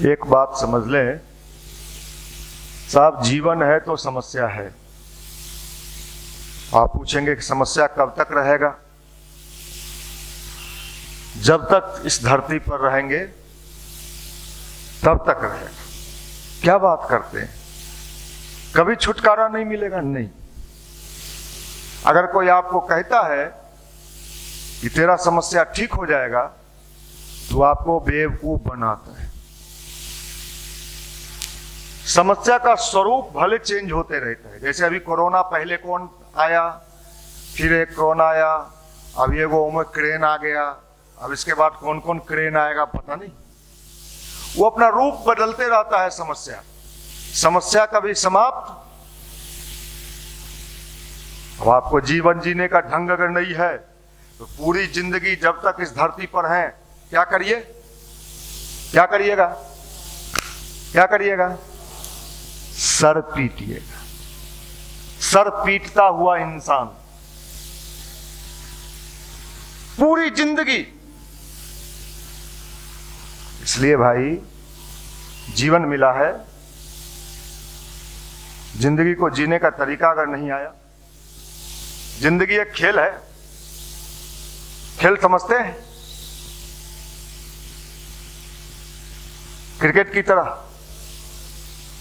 एक बात समझ लें साहब, जीवन है तो समस्या है। आप पूछेंगे कि समस्या कब तक रहेगा? जब तक इस धरती पर रहेंगे तब तक रहेगा। क्या बात करते हैं, कभी छुटकारा नहीं मिलेगा? नहीं। अगर कोई आपको कहता है कि तेरा समस्या ठीक हो जाएगा तो आपको बेवकूफ बनाता है। समस्या का स्वरूप भले चेंज होते रहता है। जैसे अभी कोरोना, पहले कौन आया, फिर एक कोरोना आया, अब ये वो ओमिक्रॉन आ गया, अब इसके बाद कौन कौन क्रेन आएगा पता नहीं। वो अपना रूप बदलते रहता है। समस्या कभी समाप्त। अब आपको जीवन जीने का ढंग अगर नहीं है तो पूरी जिंदगी जब तक इस धरती पर हैं क्या करिए? क्या करिएगा? क्या करिएगा? सर पीटिएगा। सर पीटता हुआ इंसान पूरी जिंदगी। इसलिए भाई, जीवन मिला है, जिंदगी को जीने का तरीका अगर नहीं आया, जिंदगी एक खेल है। खेल समझते हैं? क्रिकेट की तरह।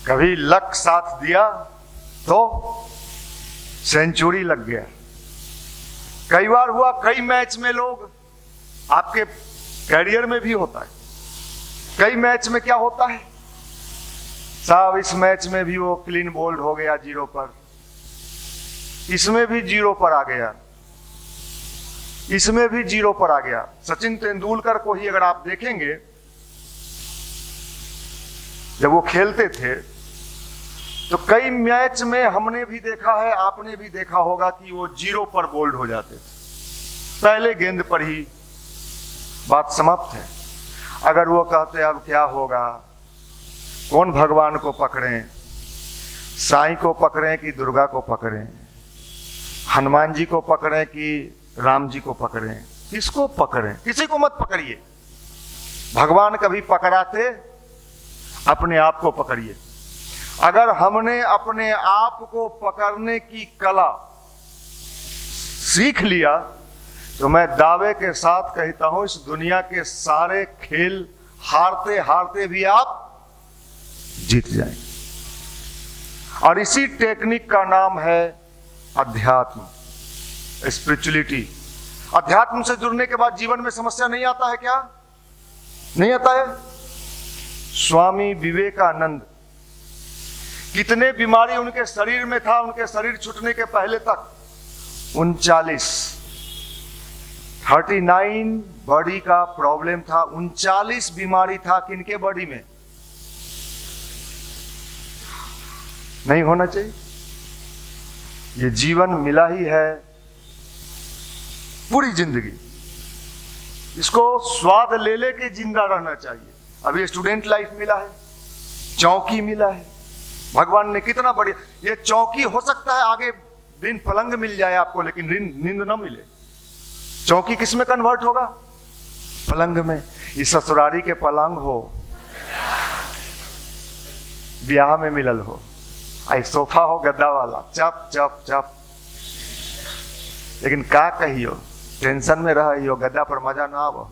कभी लक साथ दिया तो सेंचुरी लग गया। कई बार हुआ, कई मैच में लोग, आपके कैरियर में भी होता है, कई मैच में क्या होता है साहब, इस मैच में भी वो क्लीन बोल्ड हो गया 0 पर, इसमें भी 0 पर आ गया, इसमें भी 0 पर आ गया। सचिन तेंदुलकर को ही अगर आप देखेंगे, जब वो खेलते थे तो कई मैच में हमने भी देखा है, आपने भी देखा होगा कि वो 0 पर बोल्ड हो जाते थे। पहले गेंद पर ही बात समाप्त है। अगर वो कहते अब क्या होगा, कौन भगवान को पकड़ें, साईं को पकड़ें कि दुर्गा को पकड़ें, हनुमान जी को पकड़ें कि राम जी को पकड़ें, किसको पकड़ें? किसी को मत पकड़िए। भगवान कभी पकड़ाते, अपने आप को पकड़िए। अगर हमने अपने आप को पकड़ने की कला सीख लिया तो मैं दावे के साथ कहता हूं, इस दुनिया के सारे खेल हारते हारते भी आप जीत जाएंगे। और इसी टेक्निक का नाम है अध्यात्म, स्पिरिचुअलिटी। अध्यात्म से जुड़ने के बाद जीवन में समस्या नहीं आता है। क्या नहीं आता है? स्वामी विवेकानंद, कितने बीमारी उनके शरीर में था, उनके शरीर छूटने के पहले तक 39 बॉडी का प्रॉब्लम था। 39 बीमारी था। किनके बॉडी में? नहीं होना चाहिए। ये जीवन मिला ही है, पूरी जिंदगी इसको स्वाद ले लेके जिंदा रहना चाहिए। अभी स्टूडेंट लाइफ मिला है, चौकी मिला है। भगवान ने कितना बढ़िया, ये चौकी हो सकता है आगे दिन पलंग मिल जाए आपको, लेकिन नींद ना मिले। चौकी किस में कन्वर्ट होगा? पलंग में। इस ससुरारी के पलंग हो, ब्याह में मिलल हो, आई सोफा हो गद्दा वाला, चप चप चप। लेकिन का कहियो, टेंशन में रहियो, गद्दा पर मजा ना आवो।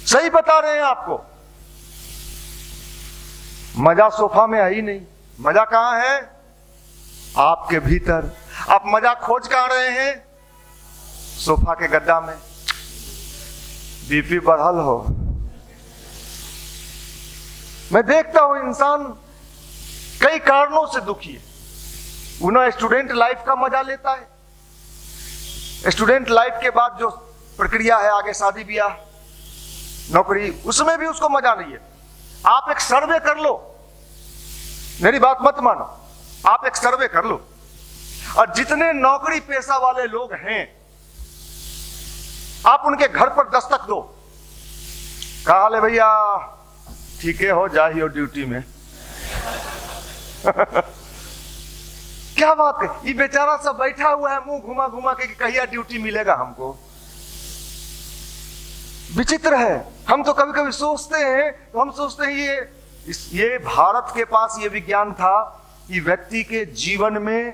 सही बता रहे हैं आपको, मजा सोफा में है ही नहीं। मजा कहां है? आपके भीतर। आप मजा खोज कहां रहे हैं? सोफा के गद्दा में। बीपी बढ़ल हो, मैं देखता हूं इंसान कई कारणों से दुखी है। उन्हें स्टूडेंट लाइफ का मजा लेता है। स्टूडेंट लाइफ के बाद जो प्रक्रिया है आगे, शादी ब्याह, नौकरी, उसमें भी उसको मजा नहीं है। आप एक सर्वे कर लो, मेरी बात मत मानो, आप एक सर्वे कर लो, और जितने नौकरी पेशा वाले लोग हैं आप उनके घर पर दस्तक दो। कहा हाल है भैया? ठीक है, हो जाइए ड्यूटी में। क्या बात है, ये बेचारा सब बैठा हुआ है मुंह घुमा घुमा के, कहिया ड्यूटी मिलेगा हमको। विचित्र है। हम तो कभी कभी सोचते हैं, तो हम सोचते हैं ये भारत के पास ये विज्ञान था कि व्यक्ति के जीवन में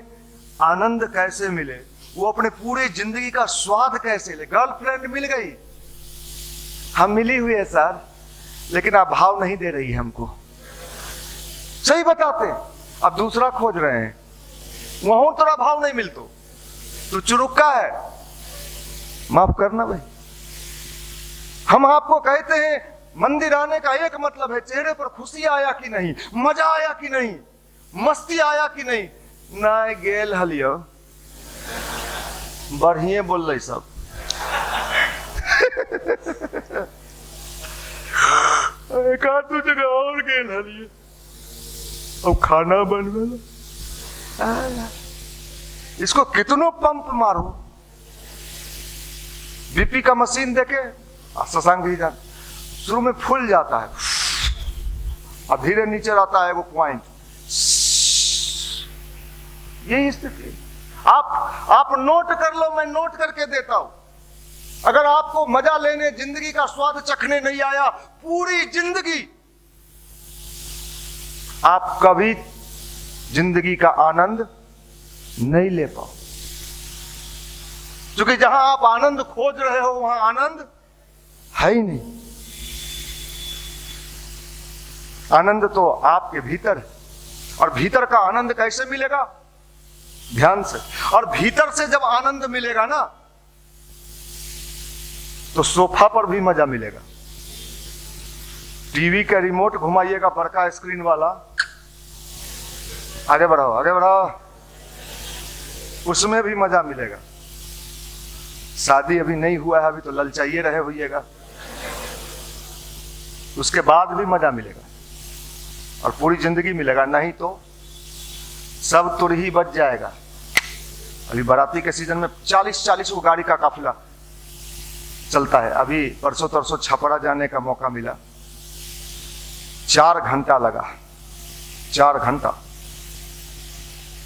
आनंद कैसे मिले, वो अपने पूरे जिंदगी का स्वाद कैसे ले। गर्लफ्रेंड मिल गई, हम मिली हुई है सर, लेकिन आप भाव नहीं दे रही है हमको, सही बताते हैं। अब दूसरा खोज रहे हैं, वहां थोड़ा भाव नहीं मिलता तो चुरुक्का है, माफ करना भाई। हम आपको कहते हैं मंदिर आने का एक मतलब है चेहरे पर खुशी आया कि नहीं, मजा आया कि नहीं, मस्ती आया कि नहीं। ना गेल हलियो बढ़िए बोल रही सब। एक आध जगह और गेल हलियो, अब खाना बनवेला, इसको कितनों पंप मारो, बीपी का मशीन देके शशांक जी जान शुरू में फूल जाता है और धीरे नीचे आता है वो पॉइंट। यही स्थिति। आप नोट कर लो, मैं नोट करके देता हूं। अगर आपको मजा लेने, जिंदगी का स्वाद चखने नहीं आया, पूरी जिंदगी आप कभी जिंदगी का आनंद नहीं ले पाओ, क्योंकि जहां आप आनंद खोज रहे हो वहां आनंद है ही नहीं। आनंद तो आपके भीतर है, और भीतर का आनंद कैसे मिलेगा? ध्यान से। और भीतर से जब आनंद मिलेगा ना, तो सोफा पर भी मजा मिलेगा। टीवी का रिमोट घुमाइएगा बड़का स्क्रीन वाला, आगे बढ़ाओ आगे बढ़ाओ, उसमें भी मजा मिलेगा। शादी अभी नहीं हुआ है, अभी तो ललचाइए रहे होइएगा, उसके बाद भी मजा मिलेगा और पूरी जिंदगी मिलेगा। नहीं तो सब तुरही बच जाएगा। अभी बाराती के सीजन में 40-40 को गाड़ी का काफिला चलता है। अभी परसों तरसों छपरा जाने का मौका मिला, 4 घंटा लगा, 4 घंटा।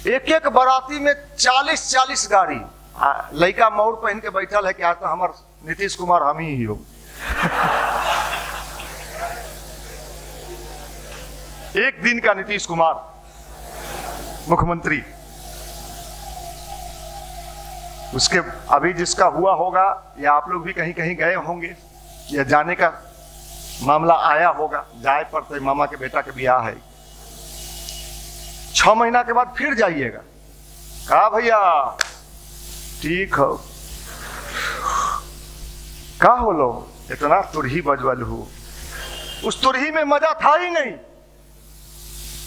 एक एक बाराती में 40-40 गाड़ी। लड़का मोर पहन के बैठल है कि आज तो हमार नीतीश कुमार हम ही हो। एक दिन का नीतीश कुमार मुख्यमंत्री, उसके अभी जिसका हुआ होगा, या आप लोग भी कहीं कहीं गए होंगे, या जाने का मामला आया होगा, जाए पड़ते, मामा के बेटा के ब्याह है, 6 महीना के बाद फिर जाइएगा। कहा भैया ठीक हो, का हो लो इतना तुरही बजवल हो। उस तुरही में मजा था ही नहीं,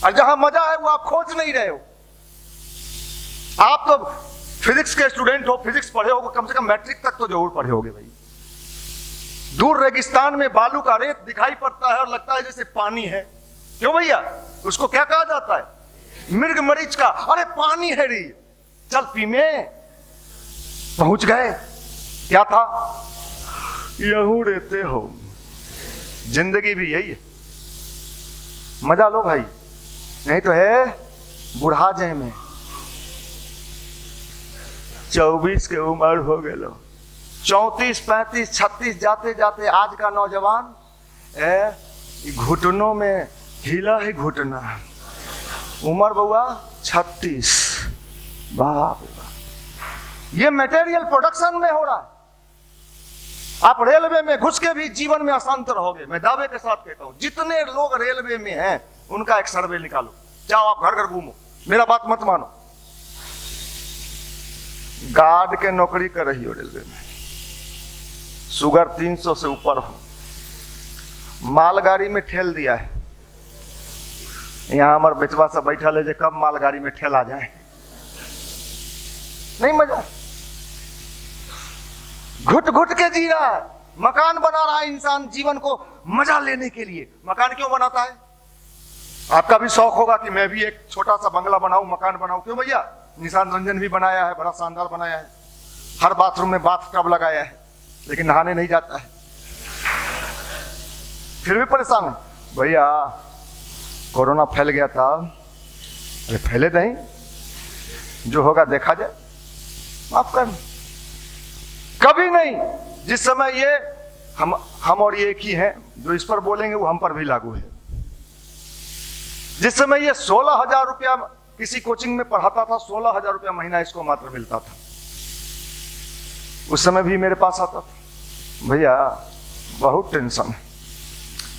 और जहां मजा है वो आप खोज नहीं रहे हो। आप तो फिजिक्स के स्टूडेंट हो, फिजिक्स पढ़े हो, कम से कम मैट्रिक तक तो जरूर पढ़े होगे भाई। दूर रेगिस्तान में बालू का रेत दिखाई पड़ता है और लगता है जैसे पानी है। क्यों भैया? उसको क्या कहा जाता है? मृग मरीच का। अरे पानी है री, चल पी में। पहुंच गए, क्या था? यहू रहते हो। जिंदगी भी यही है, मजा लो भाई, नहीं तो है बुढ़ा जाए में। 24 के उम्र हो गए, 34, 35, 36 जाते जाते आज का नौजवान घुटनों में हिला ही घुटना। उम्र बउआ 36। बाप ये मटेरियल प्रोडक्शन में हो रहा है। आप रेलवे में घुस के भी जीवन में अशांत रहोगे। मैं दावे के साथ कहता हूं, जितने लोग रेलवे में हैं उनका एक सर्वे निकालो। जाओ आप घर घर घूमो, मेरा बात मत मानो। गार्ड के नौकरी कर रही हो रेलवे में, शुगर 300 से ऊपर हो, मालगाड़ी में ठेल दिया है। यहां हमारे बेचवा सब बैठा ले, कब मालगाड़ी में ठेला जाए, नहीं मजा। घुट घुट के जी रहा है। मकान बना रहा है इंसान जीवन को मजा लेने के लिए। मकान क्यों बनाता है? आपका भी शौक होगा कि मैं भी एक छोटा सा बंगला बनाऊं, मकान बनाऊं। क्यों भैया? निशान रंजन भी बनाया है, बड़ा शानदार बनाया है, हर बाथरूम में बाथ टब लगाया है, लेकिन नहाने नहीं जाता है, फिर भी परेशान है। भैया कोरोना फैल गया था। अरे फैले नहीं, जो होगा देखा जाए, माफ कर। कभी नहीं। जिस समय ये हम और ये एक ही हैं, जो इस पर बोलेंगे वो हम पर भी लागू है। जिस समय ये 16,000 रुपया किसी कोचिंग में पढ़ाता था, 16,000 रुपया महीना इसको मात्र मिलता था। उस समय भी मेरे पास आता था, भैया बहुत टेंशन है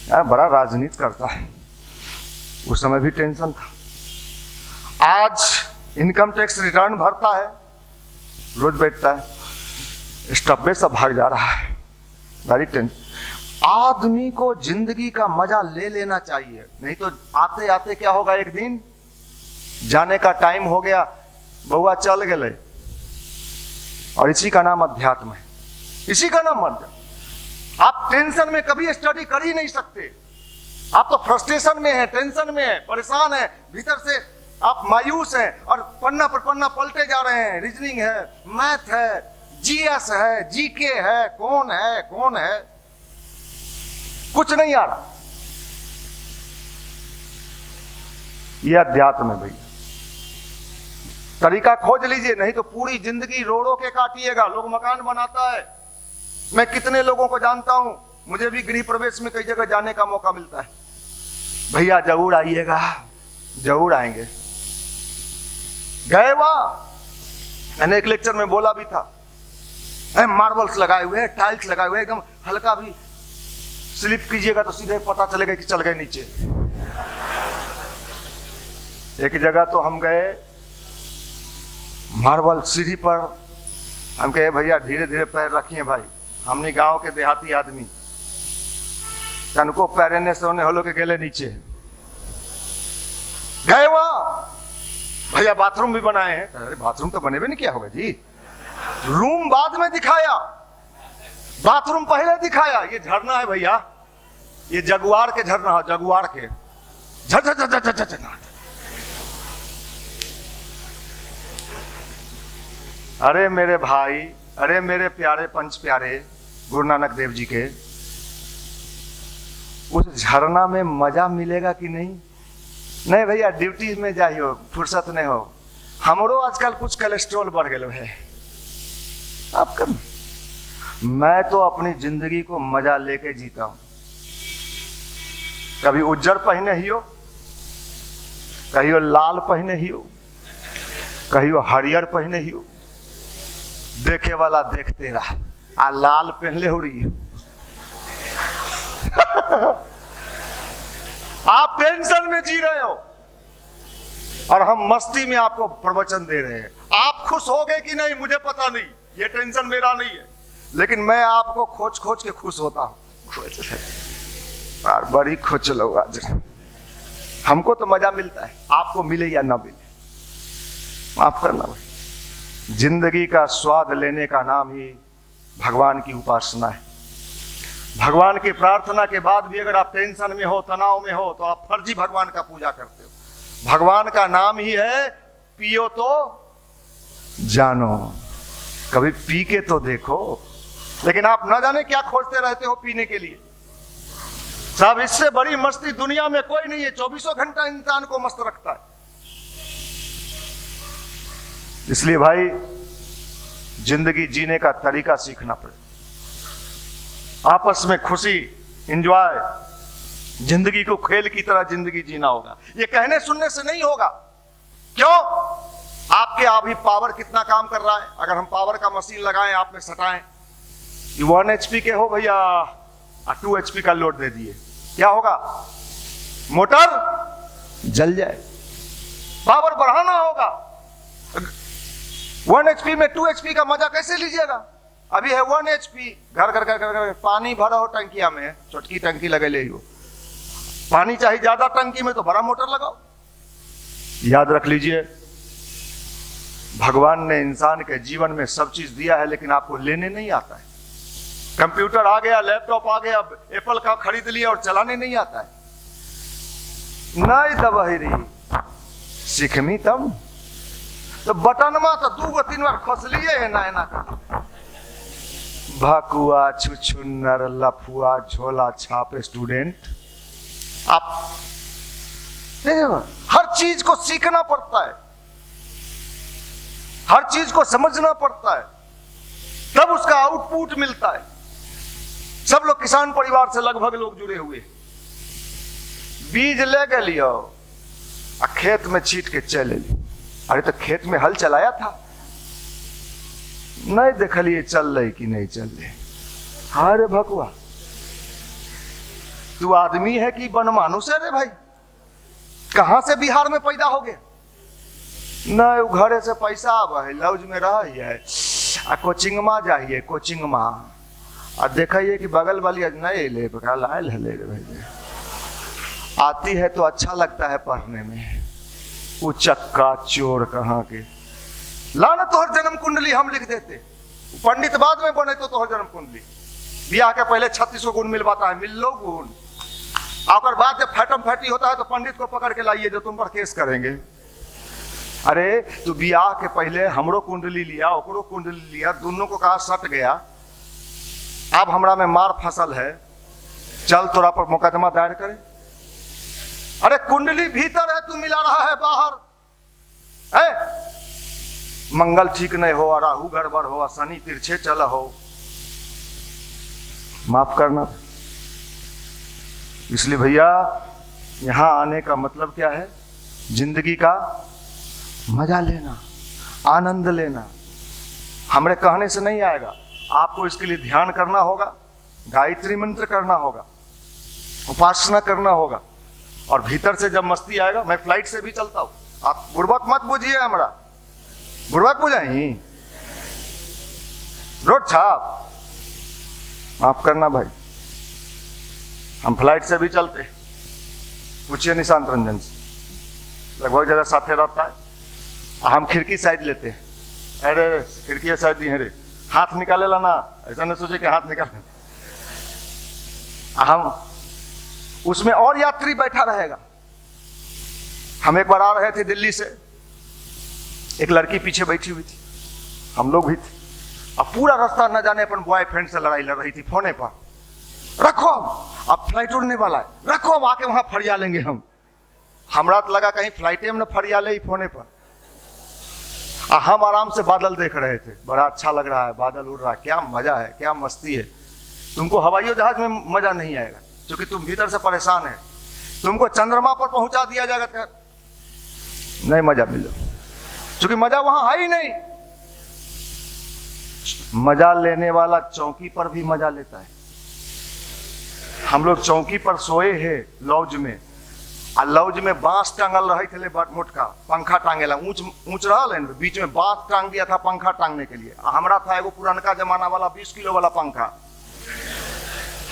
यार, बड़ा राजनीति करता है। उस समय भी टेंशन था। आज इनकम टैक्स रिटर्न भरता है, रोज बैठता है, स्टब्बे सब भाग जा रहा है, बड़ी टेंशन। आदमी को जिंदगी का मजा ले लेना चाहिए, नहीं तो आते आते क्या होगा, एक दिन जाने का टाइम हो गया, बउआ चल गए। और इसी का नाम अध्यात्म है, इसी का नाम अध्यात्म। आप टेंशन में कभी स्टडी कर ही नहीं सकते। आप तो फ्रस्ट्रेशन में है, टेंशन में है, परेशान है, भीतर से आप मायूस हैं और पन्ना पर पन्ना पलटे जा रहे हैं। रीजनिंग है, मैथ है, जीएस है, जीके है, कौन है, कुछ नहीं आ रहा। यह अध्यात्म है भैया। तरीका खोज लीजिए, नहीं तो पूरी जिंदगी रो रो के काटिएगा। लोग मकान बनाता है, मैं कितने लोगों को जानता हूं, मुझे भी गृह प्रवेश में कई जगह जाने का मौका मिलता है। भैया जरूर आइएगा, जरूर आएंगे। गए वहां, मैंने एक लेक्चर में बोला भी था, मार्बल्स लगाए हुए, टाइल्स लगाए हुए, एकदम हल्का भी स्लिप कीजिएगा तो सीधे पता चलेगा कि चल गए नीचे। एक जगह तो हम गए, मार्बल सीढ़ी पर, हम कहे भैया धीरे धीरे पैर रखिए भाई, हमने गांव के देहाती आदमी, तनको पैरने से होने होलो के गेले नीचे। गए वहां, भैया बाथरूम भी बनाए हैं। अरे बाथरूम तो बने भी नहीं, क्या होगा जी, रूम बाद में दिखाया, बाथरूम पहले दिखाया। ये झरना है भैया, ये जगुआर के झरना है, जगुआर के झर। अरे मेरे भाई, अरे मेरे प्यारे पंच प्यारे गुरु नानक देव जी के, उस झरना में मजा मिलेगा कि नहीं? नहीं भैया, ड्यूटी में जाइयो, फुर्सत नहीं हो। हमरो आजकल कुछ कोलेस्ट्रॉल बढ़ गए है। आपका मैं तो अपनी जिंदगी को मजा लेके जीता हूं। कभी उज्जर पहने ही हो, कहियो लाल पहने ही हो, कहियो हरियर पहने ही हो, देखे वाला देखते रहा। आ लाल पहले हो रही है। आप टेंशन में जी रहे हो और हम मस्ती में आपको प्रवचन दे रहे हैं। आप खुश हो गए कि नहीं मुझे पता नहीं, ये टेंशन मेरा नहीं है, लेकिन मैं आपको खोज खोज के खुश होता हूं। और बड़ी खुश लोग आज, हमको तो मजा मिलता है, आपको मिले या ना मिले, माफ करना भाई। जिंदगी का स्वाद लेने का नाम ही भगवान की उपासना है। भगवान की प्रार्थना के बाद भी अगर आप टेंशन में हो, तनाव में हो, तो आप फर्जी भगवान का पूजा करते हो। भगवान का नाम ही है पियो तो जानो, कभी पी के तो देखो। लेकिन आप ना जाने क्या खोजते रहते हो पीने के लिए। साहब इससे बड़ी मस्ती दुनिया में कोई नहीं है, 24 घंटा इंसान को मस्त रखता है। इसलिए भाई जिंदगी जीने का तरीका सीखना पड़े। आपस में खुशी, एंजॉय, जिंदगी को खेल की तरह जिंदगी जीना होगा। ये कहने सुनने से नहीं होगा। क्यों? आपके अभी पावर कितना काम कर रहा है? अगर हम पावर का मशीन लगाएं, आप में सटाएं, 1 HP के हो भैया, 2 HP का लोड दे दिए, क्या होगा? मोटर जल जाए। पावर बढ़ाना होगा। 1 HP में 2 HP का मजा कैसे लीजिएगा? अभी है 1 HP, घर घर घर घर घर पानी भरा हो टंकिया में, छोटकी टंकी लगे ले हो, पानी चाहिए ज्यादा टंकी में तो बड़ा मोटर लगाओ। याद रख लीजिए, भगवान ने इंसान के जीवन में सब चीज दिया है, लेकिन आपको लेने नहीं आता है। कंप्यूटर आ गया, लैपटॉप आ गया, एप्पल का खरीद लिया और चलाने नहीं आता है। नहीं दबहरी सीखमी तब तो बटनमा तो 2-3 बार खोस लिए है ना, भाकुआ छुछुन्नर लफुआ झोला छाप स्टूडेंट। आप हर चीज को सीखना पड़ता है, हर चीज को समझना पड़ता है, तब उसका आउटपुट मिलता है। सब लोग किसान परिवार से लगभग लोग जुड़े हुए। बीज ले गए लियो आ खेत में छीट के चले ली। अरे तो खेत में हल चलाया था, नहीं देखलिए चल रही कि नहीं चल रही। अरे भगवा, तू आदमी है कि बनमानुष है रे भाई? कहां से बिहार में पैदा हो गया? नहीं घरे से पैसा आवा है, लॉज में रहिए आ कोचिंग में जाइए, कोचिंग में आ देखिए कि बगल वाली नहीं ले लायल है, ले भाई आती है तो अच्छा लगता है पढ़ने में। वो चक्का चोर कहाँ के लाना। तोहर जन्म कुंडली हम लिख देते, पंडित बाद में बने तो तोहर जन्म कुंडली। बियाह के पहले 36 गुण मिलवाता है, मिल लो गुण। और बाद जब फैटम फैटी होता है तो पंडित को पकड़ के लाइए जो तुम पर केस करेंगे। अरे तू बियाह के पहले हमरो कुंडली लिया, ओकरो कुंडली लिया, दोनों को कहा सट गया, अब हमरा में मार फसल है, चल तोरा पर मुकदमा दायर करे। अरे कुंडली भीतर है, तू मिला रहा है बाहर है। मंगल ठीक नहीं हो, राहु गड़बड़ हो, शनि तिरछे चला हो, माफ करना। इसलिए भैया यहां आने का मतलब क्या है? जिंदगी का मजा लेना, आनंद लेना। हमरे कहने से नहीं आएगा, आपको इसके लिए ध्यान करना होगा, गायत्री मंत्र करना होगा, उपासना करना होगा, और भीतर से जब मस्ती आएगा। मैं फ्लाइट से भी चलता हूं, आप बुर्बक मत बुझिए हमरा, बुर्बक बुझाई रोड छाप, माफ करना भाई। हम फ्लाइट से भी चलते, पूछिए निशांत रंजन से, लगभग जगह साथे रहता है। हम खिड़की साइड लेते हैं, अरे खिड़की साइड दी है रे, हाथ निकाले ला ना, ऐसा नहीं सोचे कि हाथ निकाले। हम उसमें और यात्री बैठा रहेगा। हम एक बार आ रहे थे दिल्ली से, एक लड़की पीछे बैठी हुई थी, हम लोग भी थे। अब पूरा रास्ता न जाने अपन बॉयफ्रेंड से लड़ाई लड़ रही थी फोने पर, रखो अब फ्लाइट उड़ने वाला है, रखो अब आके वहां फरिया लेंगे हम। हमरा तो लगा कहीं फ्लाइटे में न फरिया ले फोने पर। हम आराम से बादल देख रहे थे, बड़ा अच्छा लग रहा है, बादल उड़ रहा है, क्या मजा है, क्या मस्ती है। तुमको हवाई जहाज में मजा नहीं आएगा क्योंकि तुम भीतर से परेशान है। तुमको चंद्रमा पर पहुंचा दिया जाएगा तो नहीं मजा मिलो, क्योंकि मजा वहां है ही नहीं। मजा लेने वाला चौकी पर भी मजा लेता है। हम लोग चौकी पर सोए हैं लॉज में, आ लॉज में बांस टांगल रहे थे, बट मोटका पंखा टांगेला, ऊंच रहा, बीच में बांस टांग दिया था पंखा टांगने के लिए। हमरा था एगो पुरानका जमाना वाला 20 किलो वाला पंखा,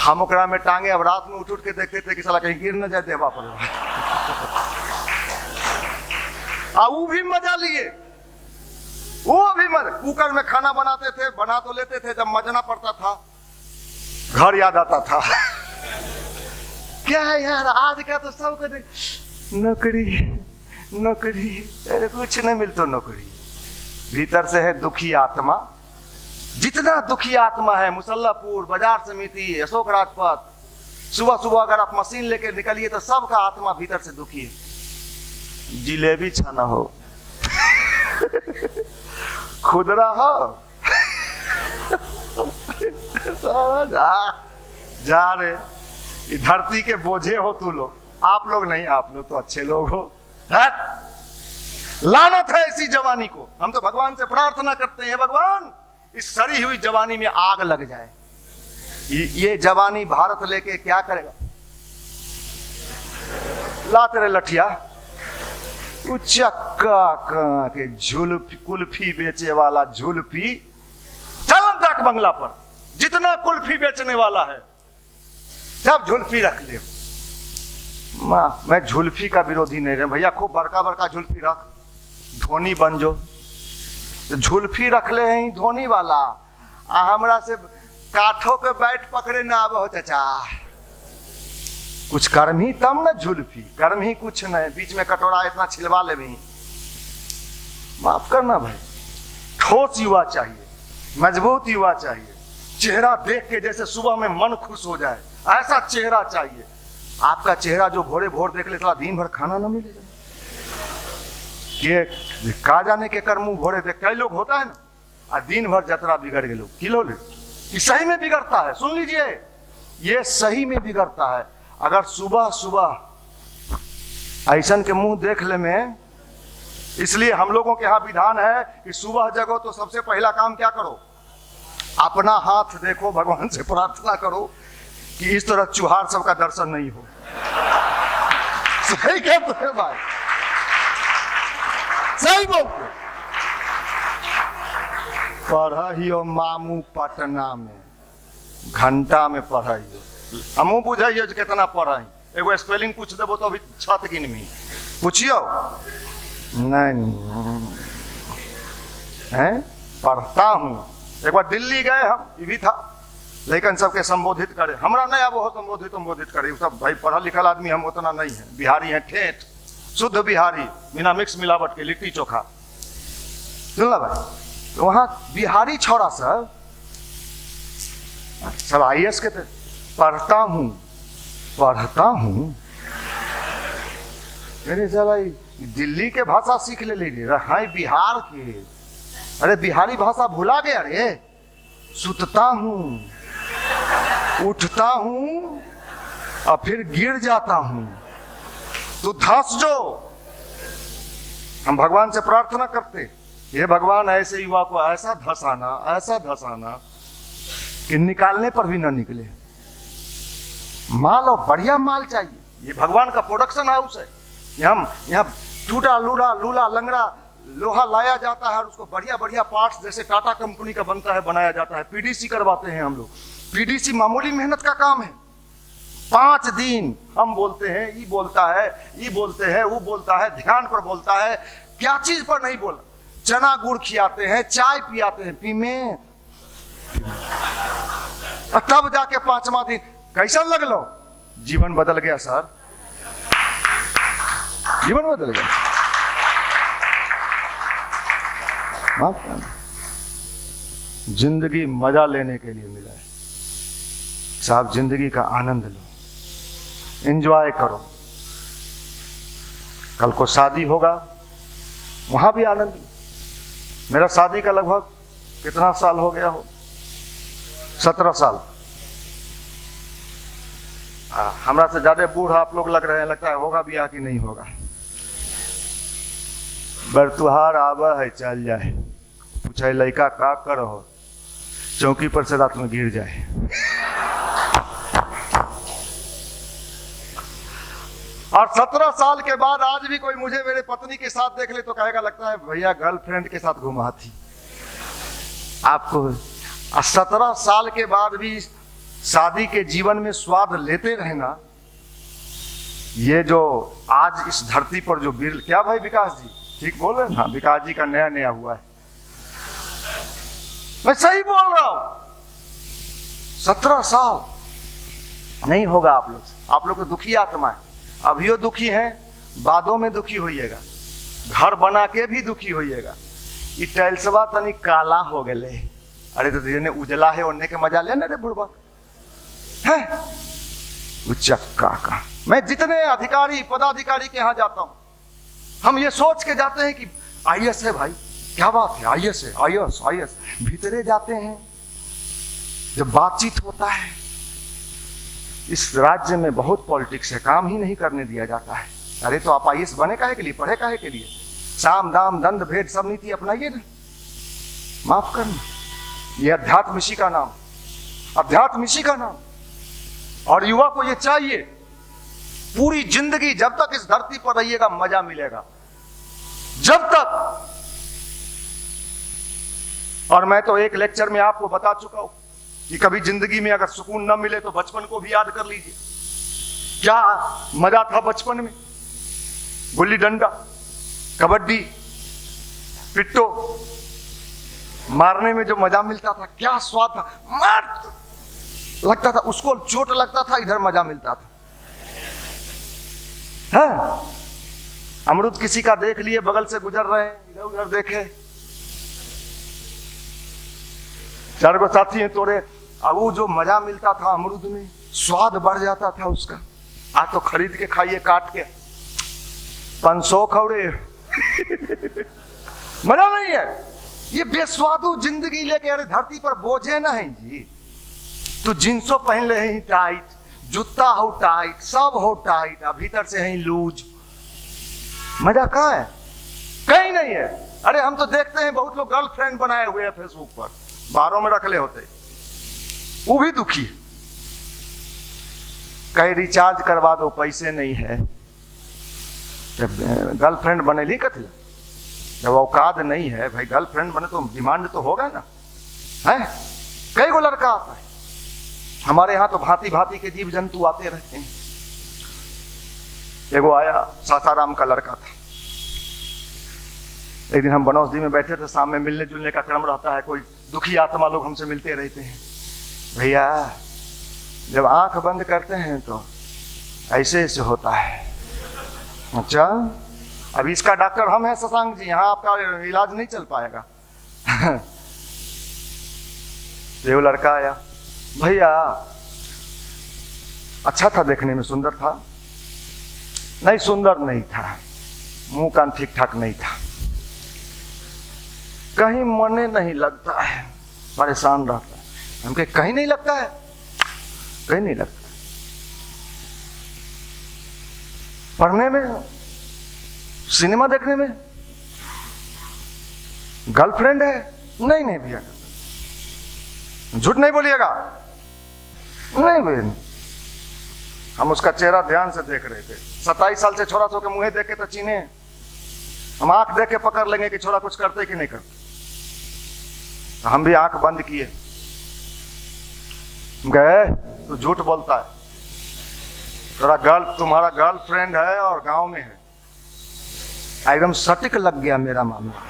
हम ओकरा में टांगे। अब रात में उठ उठ के देखते थे कि साला कहीं गिर न जाए देवा पर। वो भी मजा लिए, वो भी मजा। कुकर में खाना बनाते थे, बना तो लेते थे, जब मजना पड़ता था घर याद आता था। क्या है यार आज का तो सब नौकरी नौकरी, अरे कुछ नहीं मिलता नौकरी। भीतर से है दुखी आत्मा, जितना दुखी आत्मा है, मुसल्लापुर, बाजार समिति, अशोक राजपथ, सुबह सुबह अगर आप मशीन लेके निकलिए तो सबका आत्मा भीतर से दुखी है। जिलेबी छाना हो, खुदरा हो, जा रे, धरती के बोझे हो तू लोग। आप लोग नहीं, आप लोग तो अच्छे लोग हो। लानत है ऐसी जवानी को। हम तो भगवान से प्रार्थना करते हैं, भगवान इस सड़ी हुई जवानी में आग लग जाए। ये जवानी भारत लेके क्या करेगा? ला तेरे लठिया, चक्का के झुल्फी, कुल्फी बेचे वाला झुल्फी, चल डाक बंगला पर, जितना कुल्फी बेचने वाला है सब झुल्फी रख ले। मैं झुल्फी का विरोधी नहीं रहे भैया, खूब बड़का बड़का झुल्फी रख, धोनी बन जो। झुल्फी रख ले हैं धोनी वाला, हमरा से काठों के बैठ पकड़े ना आवे हो चाचा। कुछ कर्म ही तम न झुल्फी, कर्म ही कुछ नहीं, बीच में कटोरा इतना छिलवा ले भी। माफ करना भाई, ठोस युवा चाहिए, मजबूत युवा चाहिए, चेहरा देख के जैसे सुबह में मन खुश हो जाए, ऐसा चेहरा चाहिए। आपका चेहरा जो भोरे भोर देख ले, थोड़ा दिन भर खाना ना मिलेगा। ये का जाने के कर मुंह भोरे देख, कई लोग होता है ना, दिन भर जतरा बिगड़ गए लोग किलो ले, सही में बिगड़ता है। सुन लीजिए, ये सही में बिगड़ता है। अगर सुबह सुबह ऐसन के मुंह देख ले में, इसलिए हम लोगों के यहाँ विधान है कि सुबह जगो तो सबसे पहला काम क्या करो, अपना हाथ देखो, भगवान से प्रार्थना करो कि इस तरह चुहार सबका दर्शन नहीं हो। सही कहते हैं भाई, सही बोलते। पढ़ियो मामू पटना में, घंटा में पढ़ाइयो, हमू बुझाइयो कितना पढ़ाई। एगो स्पेलिंग पूछ देबो तो अभी 6 गिनमी पूछियो नहीं है। पढ़ता हूँ। एक बार दिल्ली गए हम, ये भी था, लेकिन सबके संबोधित करे, हमरा नहीं अब वो संबोधित करे। सब भाई पढ़ा लिखल आदमी हम उतना नहीं है, बिहारी हैं, ठेठ शुद्ध बिहारी, बिना मिक्स मिलावट के लिट्टी चोखा। सुन भाई, तो वहाँ बिहारी छोरा सब IAS के थे। पढ़ता हूँ मेरे भाई दिल्ली के भाषा सीख ले रहा बिहार के। अरे बिहारी भाषा भुला गया रे। सुतता हूँ, उठता हूँ और फिर गिर जाता हूँ, तू धंस जो। हम भगवान से प्रार्थना करते, ये भगवान ऐसे युवा को ऐसा धसाना कि निकालने पर भी ना निकले। माल और बढ़िया माल चाहिए। ये भगवान का प्रोडक्शन हाउस है। यहाँ टूटा लूला लंगड़ा लोहा लाया जाता है और उसको बढ़िया पार्ट्स जैसे टाटा कंपनी का बनता है बनाया जाता है। PDC करवाते हैं हम लोग। PDC मामूली मेहनत का काम है। 5 दिन हम बोलते हैं, ये बोलता है, वो बोलता है, ध्यान पर बोलता है, क्या चीज पर नहीं बोला। चना गुड़ खियाते हैं, चाय पियाते हैं, पी में, तब जाके 5वां दिन कैसा लग लो, जीवन बदल गया सर, जीवन बदल गया। माफ करना, जिंदगी मजा लेने के लिए मिला है साहब। जिंदगी का आनंद लो, एंजॉय करो। कल को शादी होगा, वहां भी आनंद लो। मेरा शादी का लगभग कितना साल हो गया हो, 17 साल। हमरा से ज्यादा बूढ़ आप लोग लग रहे हैं, लगता है होगा ब्याह कि नहीं होगा। बरतुहार आवा है चल जाए, पूछे लड़का का करो, चौकी पर से रात में गिर जाए। और 17 साल के बाद आज भी कोई मुझे मेरे पत्नी के साथ देख ले तो कहेगा लगता है भैया गर्लफ्रेंड के साथ घुमा थी आपको। 17 साल के बाद भी शादी के जीवन में स्वाद लेते रहना, ये जो आज इस धरती पर जो बिरल, क्या भाई विकास जी ठीक बोल रहे हैं ना, विकास जी का नया हुआ है, मैं सही बोल रहा हूं। 17 साल नहीं होगा आप लोग तो दुखी आत्मा है। अभियो दुखी है, बादों में दुखी होइएगा, घर बना के भी दुखी होइएगा। ये टाइल्सवा तनी काला हो गए, अरे तो जिन्हें उजला है उन्हें के मजा लेना रे बुढ़वा है उचक्का का। मैं जितने अधिकारी पदाधिकारी के यहाँ जाता हूँ, हम ये सोच के जाते हैं कि IAS है भाई, क्या बात है, IAS है, IAS। भीतरे जाते हैं, जब बातचीत होता है, इस राज्य में बहुत पॉलिटिक्स है, काम ही नहीं करने दिया जाता है। अरे तो आप IAS बने काहे के लिए, पढ़े काहे के लिए? साम दाम दंड भेद सब नीति अपनाइए ना। माफ करना, ये अध्यात्म इसी का नाम, अध्यात्म इसी का नाम। और युवा को ये चाहिए, पूरी जिंदगी जब तक इस धरती पर रहिएगा मजा मिलेगा, जब तक। और मैं तो एक लेक्चर में आपको बता चुका हूं कि कभी जिंदगी में अगर सुकून न मिले तो बचपन को भी याद कर लीजिए। क्या मजा था बचपन में, गुल्ली डंडा, कबड्डी, पिट्टो मारने में जो मजा मिलता था, क्या स्वाद था। मार लगता था, उसको चोट लगता था, इधर मजा मिलता था। है अमरूद किसी का देख लिए, बगल से गुजर रहे हैं, इधर उधर देखे, 4 गो साथी हैं तोड़े, अब वो जो मजा मिलता था अमरूद में, स्वाद बढ़ जाता था उसका। आज तो खरीद के खाइए काट के, 500 खौड़े मजा नहीं है। ये बेस्वादु जिंदगी लेके, अरे धरती पर बोझे ना है जी, तू जींसो पहन ले ही टाइट, जूता हो टाइट, सब हो टाइट, अब भीतर से ही लूज। मजा कहाँ है? कहीं नहीं है। अरे हम तो देखते हैं बहुत लोग गर्लफ्रेंड बनाए हुए हैं फेसबुक पर, बारों में रखले होते, वो भी दुखी। कहीं रिचार्ज करवा दो, पैसे नहीं है। गर्लफ्रेंड बने ली कथी, जब औकात नहीं है भाई गर्लफ्रेंड बने तो डिमांड तो होगा ना, है? कई गो लड़का आता है हमारे यहाँ, तो भांति भांति के जीव जंतु आते रहते हैं। एगो आया, सासाराम का लड़का था। एक दिन हम बनौसदी में बैठे थे, शाम में मिलने जुलने का क्रम रहता है, कोई दुखी आत्मा लोग हमसे मिलते रहते हैं। भैया जब आंख बंद करते हैं तो ऐसे ऐसे होता है। अच्छा, अब इसका डॉक्टर हम हैं शशांक जी, यहाँ आपका इलाज नहीं चल पाएगा। तो वो लड़का आया, भैया अच्छा था, देखने में सुंदर था। नहीं सुंदर नहीं था, मुंह कान ठीक ठाक नहीं था, कहीं मने नहीं लगता है, परेशान रहता है। हम कहे कहीं नहीं लगता है? कहीं नहीं लगता। पढ़ने में, सिनेमा देखने में? गर्लफ्रेंड है? नहीं नहीं भैया, झूठ नहीं बोलिएगा। नहीं भैया, हम उसका चेहरा ध्यान से देख रहे थे। 27 साल से छोरा सो के मुंह देख के तो चीने, हम आंख देख के पकड़ लेंगे कि छोरा कुछ करते कि नहीं करते। तो हम भी आंख बंद किए, गए तो झूठ बोलता है, तुम्हारा गर्लफ्रेंड है और गांव में है। एकदम सटीक लग गया मेरा मामला।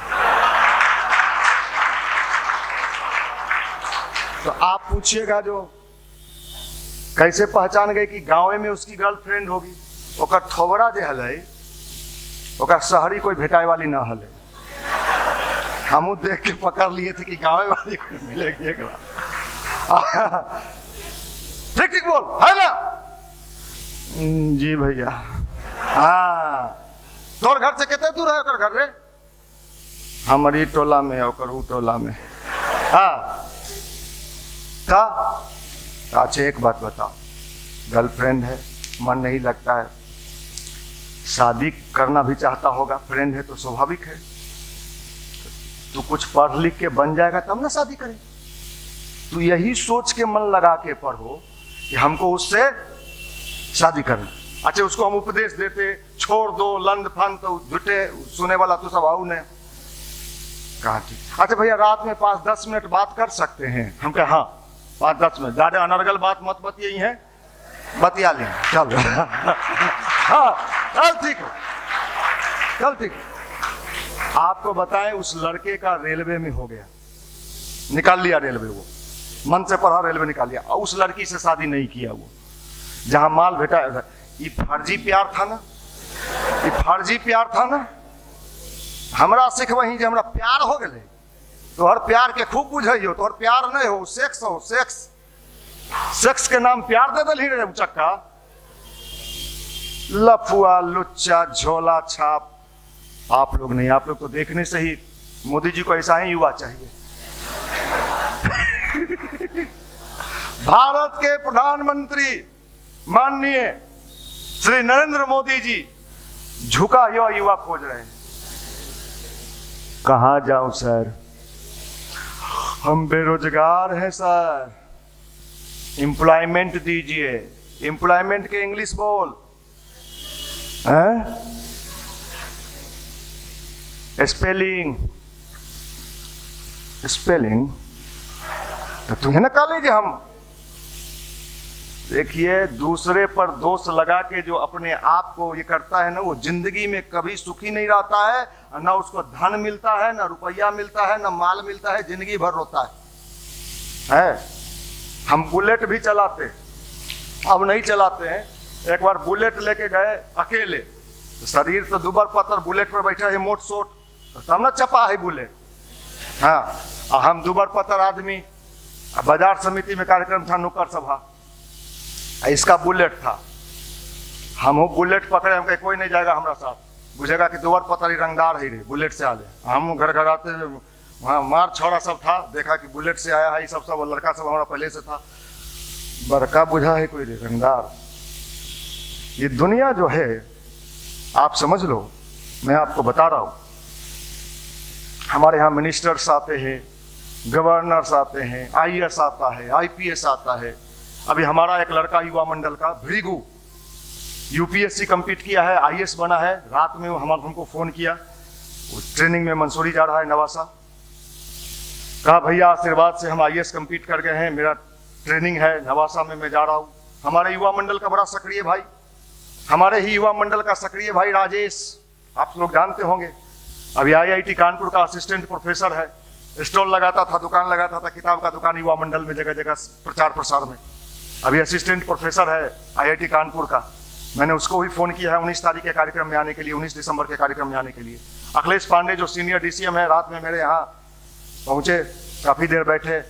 तो आप पूछिएगा जो कैसे पहचान गए कि गांव में उसकी गर्लफ्रेंड होगी? ओकर थोबरा जे हले, ओकर शहरी कोई भेटाए वाली ना हले। हम देख के पकड़ लिए थे कि गांव वाली कोई मिलेगी एकरा। ठीक ठीक बोल, है ना? जी भैया। हाँ, तोर घर से कितने दूर है ओकर घर रे? हमारी टोला में, ओकर ऊ टोला में। हाँ था। अच्छा एक बात बताओ, गर्लफ्रेंड है, मन नहीं लगता है, शादी करना भी चाहता होगा, फ्रेंड है तो स्वाभाविक है। तू कुछ पढ़ लिख के बन जाएगा तब ना शादी करे। तू यही सोच के मन लगा के पढ़ो कि हमको उससे शादी करना। अच्छा उसको हम उपदेश देते, छोड़ दो लंड फंड, तो झूठे सुने वाला तो सब आऊ ने कहा ठीक। अच्छा भैया रात में 5-10 मिनट बात कर सकते हैं? हम कहे हाँ 5-10 मिनट, ज्यादा अनर्गल बात मत बतियाई है, बतिया लें। चल हाँ चल ठीक है, चल ठीक। आपको बताएं उस लड़के का रेलवे में हो गया, निकाल लिया रेलवे, वो मन से पढ़ा रेलवे निकाल लिया, और उस लड़की से शादी नहीं किया। वो जहां माल भेटा, ये फर्जी प्यार था ना, ये फर्जी प्यार था ना। हमरा सिख वही जे हमरा प्यार हो गए, तो हर प्यार के खूब बुझाइयो, तो हर प्यार नहीं हो, सेक्स हो, सेक्स। सेक्स के नाम प्यार दे दिल ही रहे चक्का। लफुआ लुच्चा झोला छाप। आप लोग नहीं, आप लोग तो देखने से ही मोदी जी को ऐसा ही युवा चाहिए। भारत के प्रधानमंत्री माननीय श्री नरेंद्र मोदी जी झुका हुआ युवा खोज रहे हैं। कहां जाऊं सर, हम बेरोजगार हैं सर, एम्प्लॉयमेंट दीजिए। एम्प्लॉयमेंट के इंग्लिश बोल हैं? स्पेलिंग, स्पेलिंग तो तुम्हें ना कॉलेज। हम देखिए दूसरे पर दोष लगा के जो अपने आप को ये करता है ना, वो जिंदगी में कभी सुखी नहीं रहता है, ना उसको धन मिलता है, ना रुपया मिलता है, ना माल मिलता है, जिंदगी भर रोता है। हम बुलेट भी चलाते, अब नहीं चलाते हैं। एक बार बुलेट लेके गए अकेले, तो शरीर तो दुबर पत्थर, बुलेट पर बैठा है मोट सोट, तो तब ना चपा है बुलेट। हाँ, हम दुबर पत्थर आदमी, बाजार समिति में कार्यक्रम था, नुक्कड़ सभा, इसका बुलेट था। हम वो बुलेट पकड़े, हम कहे कोई नहीं जाएगा हमारा साथ, बुझेगा कि दुबर पत्थर रंगदार ही रहे, बुलेट से आले। हम घर घर आते, वहाँ मार छौड़ा सब था, देखा कि बुलेट से आया है, सब वो लड़का सब हमारा पहले से था। बड़का बुझा है कोई रंगदार। ये दुनिया जो है आप समझ लो, मैं आपको बता रहा हूं, हमारे यहाँ मिनिस्टर्स आते हैं, गवर्नर्स आते हैं, आईएएस आता है, आईपीएस आता है। अभी हमारा एक लड़का युवा मंडल का भृगु यूपीएससी कंप्लीट किया है, आईएएस बना है। रात में हमको फोन किया, वो ट्रेनिंग में मंसूरी जा रहा है नवासा। कहा भैया आशीर्वाद से हम आईएएस कंप्लीट कर गए हैं, मेरा ट्रेनिंग है नवासा में, मैं जा रहा हूँ। हमारे युवा मंडल का बड़ा सक्रिय भाई, हमारे ही युवा मंडल का सक्रिय भाई राजेश, आप लोग जानते होंगे, अभी आईआईटी कानपुर का असिस्टेंट प्रोफेसर है। स्टॉल लगाता था, दुकान लगाता था, किताब का दुकान युवा मंडल में जगह जगह प्रचार प्रसार में। अभी असिस्टेंट प्रोफेसर है आईआईटी कानपुर का। मैंने उसको भी फोन किया है 19 तारीख के कार्यक्रम में आने के लिए, 19 दिसंबर के कार्यक्रम में आने के लिए। अखिलेश पांडे जो सीनियर डीसीएम है, रात में मेरे यहाँ पहुंचे, काफी देर बैठे।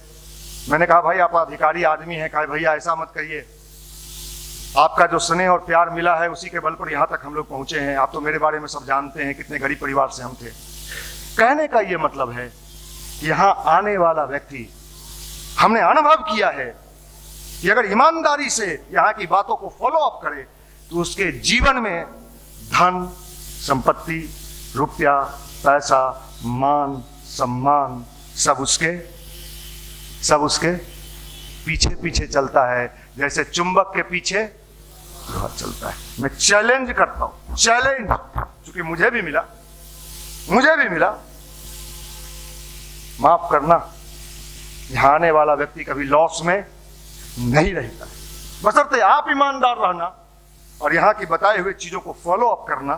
मैंने कहा भाई आप अधिकारी आदमी हैं, कहा भैया ऐसा मत कहिए, आपका जो स्नेह और प्यार मिला है उसी के बल पर यहाँ तक हम लोग पहुंचे हैं। आप तो मेरे बारे में सब जानते हैं, कितने गरीब परिवार से हम थे। कहने का ये मतलब है कि यहाँ आने वाला व्यक्ति, हमने अनुभव किया है कि अगर ईमानदारी से यहाँ की बातों को फॉलो अप करे तो उसके जीवन में धन, संपत्ति, रुपया, पैसा, मान, सम्मान सब उसके पीछे पीछे चलता है, जैसे चुंबक के पीछे लोहा चलता है। मैं चैलेंज करता हूं, चैलेंज, क्योंकि मुझे भी मिला, माफ करना, यहां आने वाला व्यक्ति कभी लॉस में नहीं रहता है, बशर्ते आप ईमानदार रहना और यहाँ की बताए हुए चीजों को फॉलो अप करना,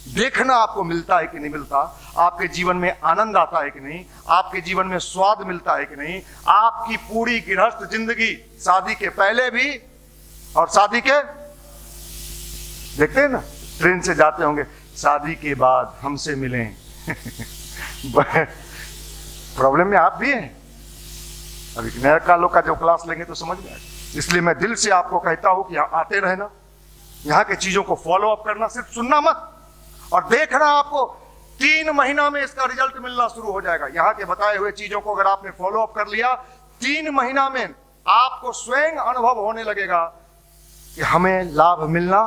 देखना आपको मिलता है कि नहीं मिलता, आपके जीवन में आनंद आता है कि नहीं, आपके जीवन में स्वाद मिलता है कि नहीं। आपकी पूरी गृहस्थ जिंदगी, शादी के पहले भी और शादी के, देखते हैं ना ट्रेन से जाते होंगे, शादी के बाद हमसे मिलें प्रॉब्लम में आप भी हैं। अभी नया कालों का जो क्लास लेंगे तो समझ में आएगा। इसलिए मैं दिल से आपको कहता हूं कि यहाँ आते रहना, यहाँ के चीजों को फॉलो अप करना, सिर्फ सुनना मत, और देखना आपको 3 महीना में इसका रिजल्ट मिलना शुरू हो जाएगा। यहाँ के बताए हुए चीजों को अगर आपने फॉलो अप कर लिया, 3 महीना में आपको स्वयं अनुभव होने लगेगा कि हमें लाभ मिलना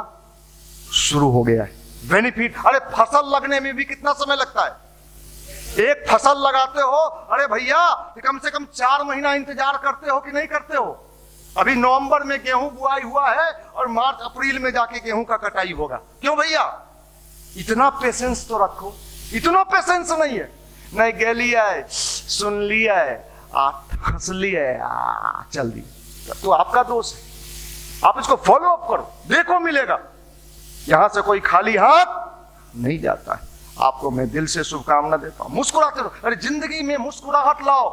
शुरू हो गया है, बेनिफिट। अरे फसल लगने में भी कितना समय लगता है, एक फसल लगाते हो, अरे भैया कम से कम 4 महीना इंतजार करते हो कि नहीं करते हो। अभी नवंबर में गेहूं बुआई हुआ है और मार्च अप्रैल में जाके गेहूं का कटाई होगा। क्यों भैया, इतना पेशेंस तो रखो। इतना पेशेंस नहीं है, नहीं गेलिया है, सुन लिया है, हंस लिया है, चल दी, तो आपका दोष है। आप इसको फॉलो अप करो, देखो मिलेगा। यहां से कोई खाली हाथ नहीं जाता है। आपको मैं दिल से शुभकामना देता हूं, मुस्कुराते रहो। अरे जिंदगी में मुस्कुराहट लाओ,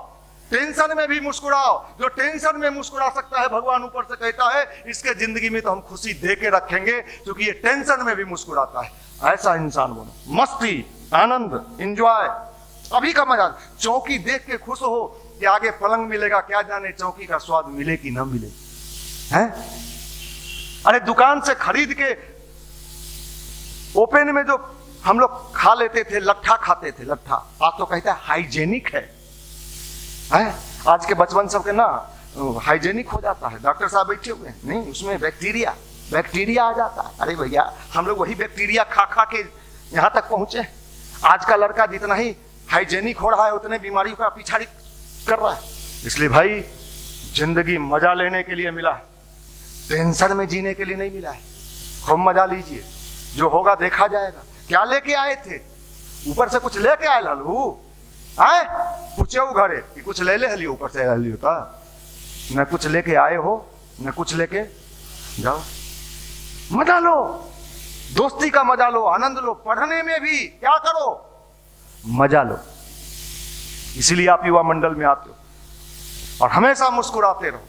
टेंशन में भी मुस्कुराओ। जो टेंशन में मुस्कुरा सकता है, भगवान ऊपर से कहता है इसके जिंदगी में तो हम खुशी दे के रखेंगे, क्योंकि ये टेंशन में भी मुस्कुराता है। ऐसा इंसान बनो, मस्ती, आनंद, एंजॉय, अभी का मजा। चौकी देख के खुश हो कि आगे पलंग मिलेगा, क्या जाने चौकी का स्वाद मिले कि ना मिले, हैं? अरे दुकान से खरीद के ओपन में जो हम लोग खा लेते थे, लट्ठा खाते थे, लट्ठा, आज तो कहता है हाइजेनिक है। आज के बचपन सबके ना हाइजेनिक हो जाता है। डॉक्टर साहब बैठे हुए हैं, नहीं उसमें बैक्टीरिया आ जाता है। अरे भैया हम लोग वही बैक्टीरिया खा खा के यहाँ तक पहुंचे। आज का लड़का जितना ही हाइजेनिक हो रहा है उतने बीमारियों का पिछाड़ी कर रहा है। इसलिए भाई जिंदगी मजा लेने के लिए मिला है, टेंशन में जीने के लिए नहीं मिला है। खूब मजा लीजिए, जो होगा देखा जाएगा। क्या लेके आए थे, ऊपर से कुछ लेके आए लालू, आए पूछे घरे कि कुछ ले ले हलियो, ऊपर से हलियो था न कुछ लेके आए हो न कुछ लेके जाओ। मजा लो, दोस्ती का मजा लो, आनंद लो। पढ़ने में भी क्या करो, मजा लो। इसीलिए आप युवा मंडल में आते हो और हमेशा मुस्कुराते रहो,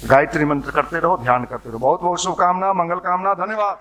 गायत्री मंत्र करते रहो, ध्यान करते रहो। बहुत बहुत शुभकामना, मंगल कामना, धन्यवाद।